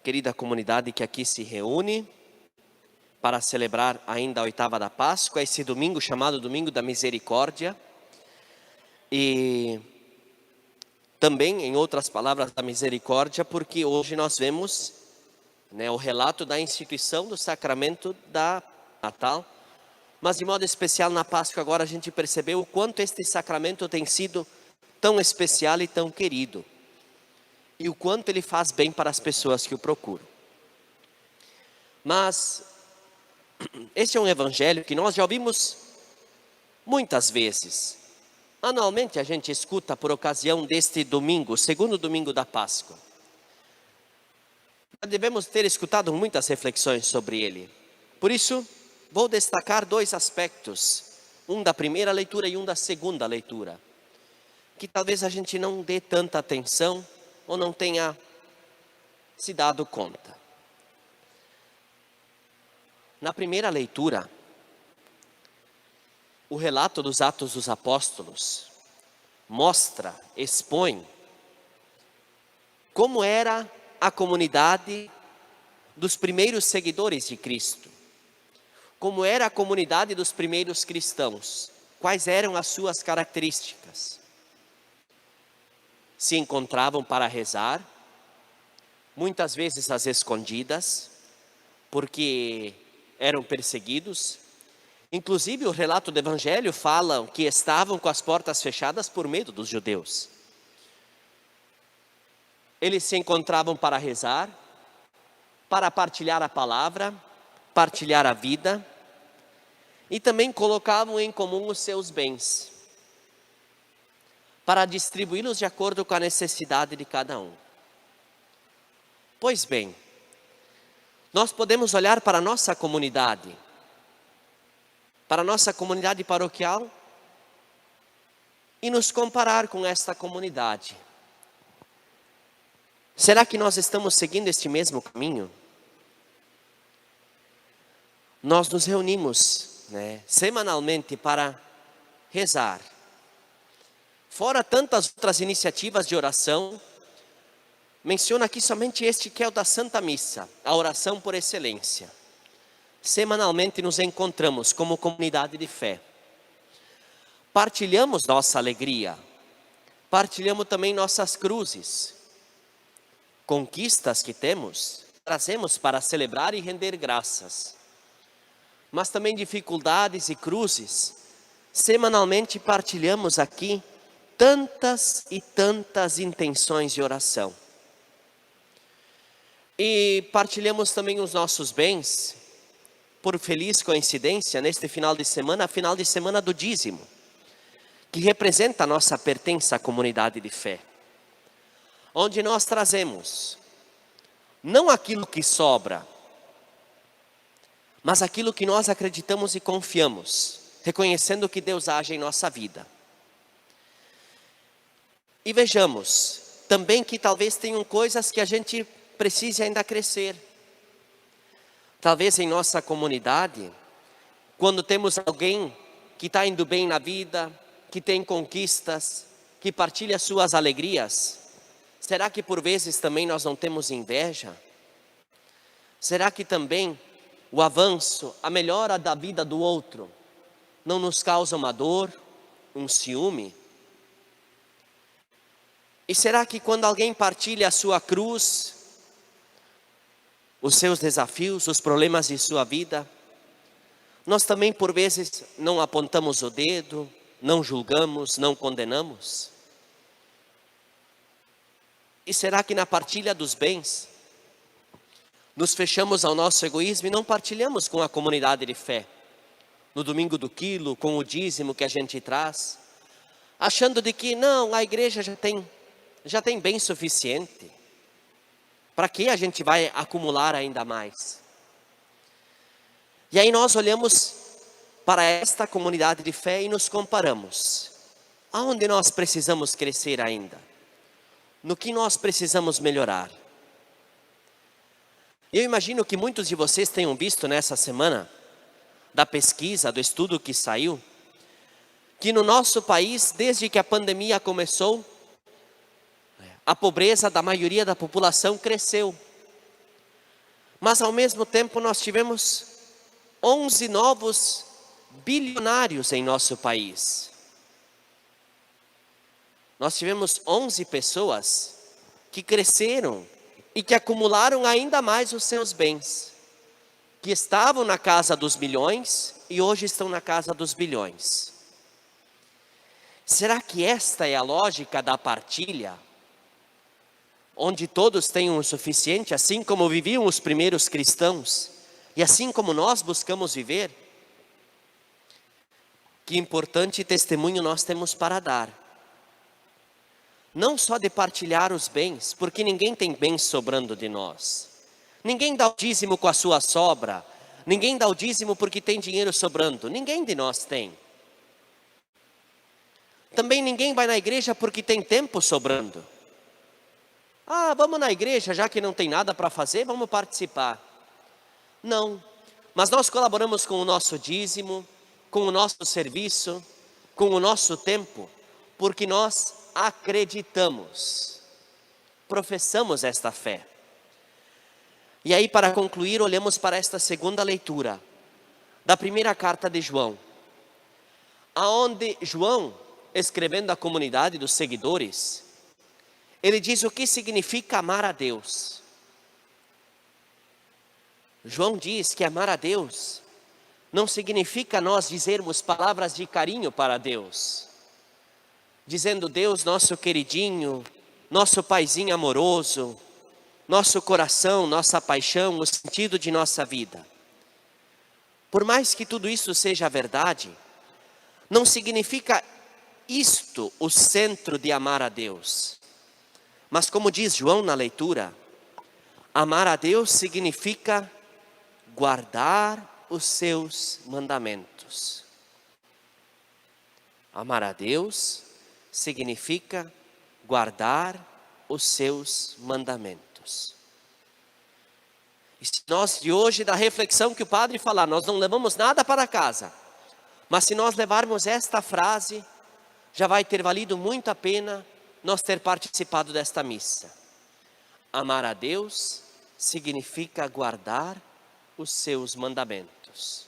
querida comunidade que aqui se reúne para celebrar ainda a oitava da Páscoa, esse domingo chamado Domingo da Misericórdia. E também, em outras palavras, da misericórdia, porque hoje nós vemos o relato da instituição do sacramento da Natal. Mas de modo especial na Páscoa agora a gente percebeu o quanto este sacramento tem sido tão especial e tão querido. E o quanto ele faz bem para as pessoas que o procuram. Mas este é um evangelho que nós já ouvimos muitas vezes. Anualmente a gente escuta por ocasião deste domingo, segundo domingo da Páscoa. Devemos ter escutado muitas reflexões sobre ele. Por isso, vou destacar dois aspectos, um da primeira leitura e um da segunda leitura, que talvez a gente não dê tanta atenção ou não tenha se dado conta. Na primeira leitura, o relato dos Atos dos Apóstolos mostra, expõe como era a comunidade dos primeiros seguidores de Cristo. Como era a comunidade dos primeiros cristãos. Quais eram as suas características? Se encontravam para rezar, muitas vezes às escondidas, porque eram perseguidos. Inclusive o relato do Evangelho fala que estavam com as portas fechadas por medo dos judeus. Eles se encontravam para rezar, para partilhar a palavra, partilhar a vida, e também colocavam em comum os seus bens, para distribuí-los de acordo com a necessidade de cada um. Pois bem, nós podemos olhar para a nossa comunidade paroquial e nos comparar com esta comunidade. Será que nós estamos seguindo este mesmo caminho? Nós nos reunimos semanalmente para rezar. Fora tantas outras iniciativas de oração, menciono aqui somente este que é o da Santa Missa, a oração por excelência. Semanalmente nos encontramos como comunidade de fé. Partilhamos nossa alegria, partilhamos também nossas cruzes, conquistas que temos, trazemos para celebrar e render graças. Mas também dificuldades e cruzes, semanalmente partilhamos aqui tantas e tantas intenções de oração. E partilhamos também os nossos bens, por feliz coincidência, neste final de semana do dízimo, que representa a nossa pertença à comunidade de fé. Onde nós trazemos, não aquilo que sobra, mas aquilo que nós acreditamos e confiamos, reconhecendo que Deus age em nossa vida. E vejamos, também que talvez tenham coisas que a gente precise ainda crescer. Talvez em nossa comunidade, quando temos alguém que está indo bem na vida, que tem conquistas, que partilha suas alegrias, será que por vezes também nós não temos inveja? Será que também o avanço, a melhora da vida do outro, não nos causa uma dor, um ciúme? E será que quando alguém partilha a sua cruz, os seus desafios, os problemas de sua vida, nós também por vezes não apontamos o dedo, não julgamos, não condenamos? E será que na partilha dos bens, nos fechamos ao nosso egoísmo e não partilhamos com a comunidade de fé? No domingo do quilo, com o dízimo que a gente traz, achando de que não, a igreja já tem bem suficiente. Para que a gente vai acumular ainda mais? E aí nós olhamos para esta comunidade de fé e nos comparamos. Aonde nós precisamos crescer ainda? No que nós precisamos melhorar? Eu imagino que muitos de vocês tenham visto nessa semana, da pesquisa, do estudo que saiu, que no nosso país, desde que a pandemia começou, a pobreza da maioria da população cresceu. Mas ao mesmo tempo nós tivemos 11 novos bilionários em nosso país. Nós tivemos 11 pessoas que cresceram e que acumularam ainda mais os seus bens, que estavam na casa dos milhões e hoje estão na casa dos bilhões. Será que esta é a lógica da partilha? Onde todos tenham o suficiente, assim como viviam os primeiros cristãos, e assim como nós buscamos viver? Que importante testemunho nós temos para dar. Não só de partilhar os bens, porque ninguém tem bens sobrando de nós. Ninguém dá o dízimo com a sua sobra. Ninguém dá o dízimo porque tem dinheiro sobrando. Ninguém de nós tem. Também ninguém vai na igreja porque tem tempo sobrando. Ah, vamos na igreja, já que não tem nada para fazer, vamos participar. Não, mas nós colaboramos com o nosso dízimo, com o nosso serviço, com o nosso tempo, porque nós acreditamos, professamos esta fé. E aí, para concluir, olhamos para esta segunda leitura da primeira carta de João, aonde João, escrevendo à comunidade dos seguidores, ele diz o que significa amar a Deus. João diz que amar a Deus não significa nós dizermos palavras de carinho para Deus, dizendo: Deus, nosso queridinho, nosso paizinho amoroso, nosso coração, nossa paixão, o sentido de nossa vida. Por mais que tudo isso seja verdade, não significa isto o centro de amar a Deus. Mas como diz João na leitura, amar a Deus significa guardar os seus mandamentos. Amar a Deus significa guardar os seus mandamentos. E se nós de hoje, da reflexão que o padre falar, nós não levamos nada para casa, mas se nós levarmos esta frase, já vai ter valido muito a pena nós ter participado desta missa. Amar a Deus significa guardar os seus mandamentos.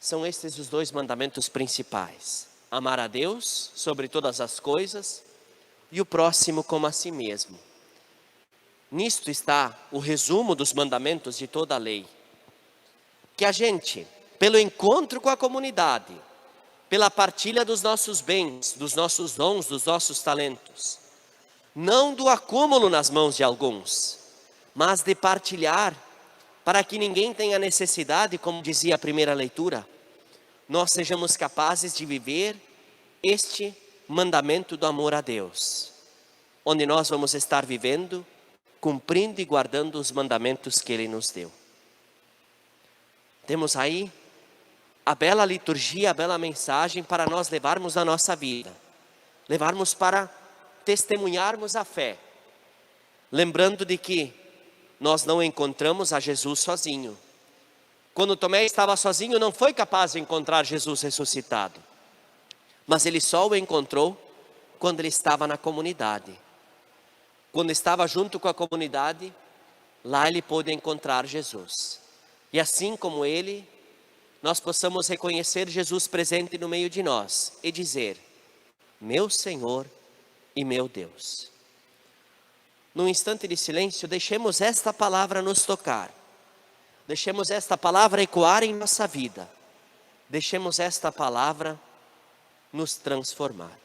São estes os dois mandamentos principais: amar a Deus sobre todas as coisas e o próximo como a si mesmo. Nisto está o resumo dos mandamentos de toda a lei. Que a gente, pelo encontro com a comunidade, pela partilha dos nossos bens, dos nossos dons, dos nossos talentos, não do acúmulo nas mãos de alguns, mas de partilhar, para que ninguém tenha necessidade, como dizia a primeira leitura, nós sejamos capazes de viver este mandamento do amor a Deus, onde nós vamos estar vivendo, cumprindo e guardando os mandamentos que Ele nos deu. Temos aí a bela liturgia, a bela mensagem para nós levarmos na nossa vida, levarmos para testemunharmos a fé, lembrando de que nós não encontramos a Jesus sozinho. Quando Tomé estava sozinho, não foi capaz de encontrar Jesus ressuscitado, mas ele só o encontrou quando ele estava na comunidade. Quando estava junto com a comunidade, lá ele pôde encontrar Jesus. E assim como ele, nós possamos reconhecer Jesus presente no meio de nós e dizer: meu Senhor e meu Deus. Num instante de silêncio, deixemos esta palavra nos tocar. Deixemos esta palavra ecoar em nossa vida. Deixemos esta palavra nos transformar.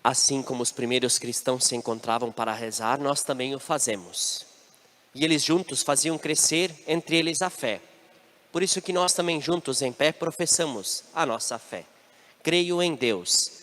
Assim como os primeiros cristãos se encontravam para rezar, nós também o fazemos. E eles juntos faziam crescer entre eles a fé. Por isso que nós também juntos em pé professamos a nossa fé. Creio em Deus,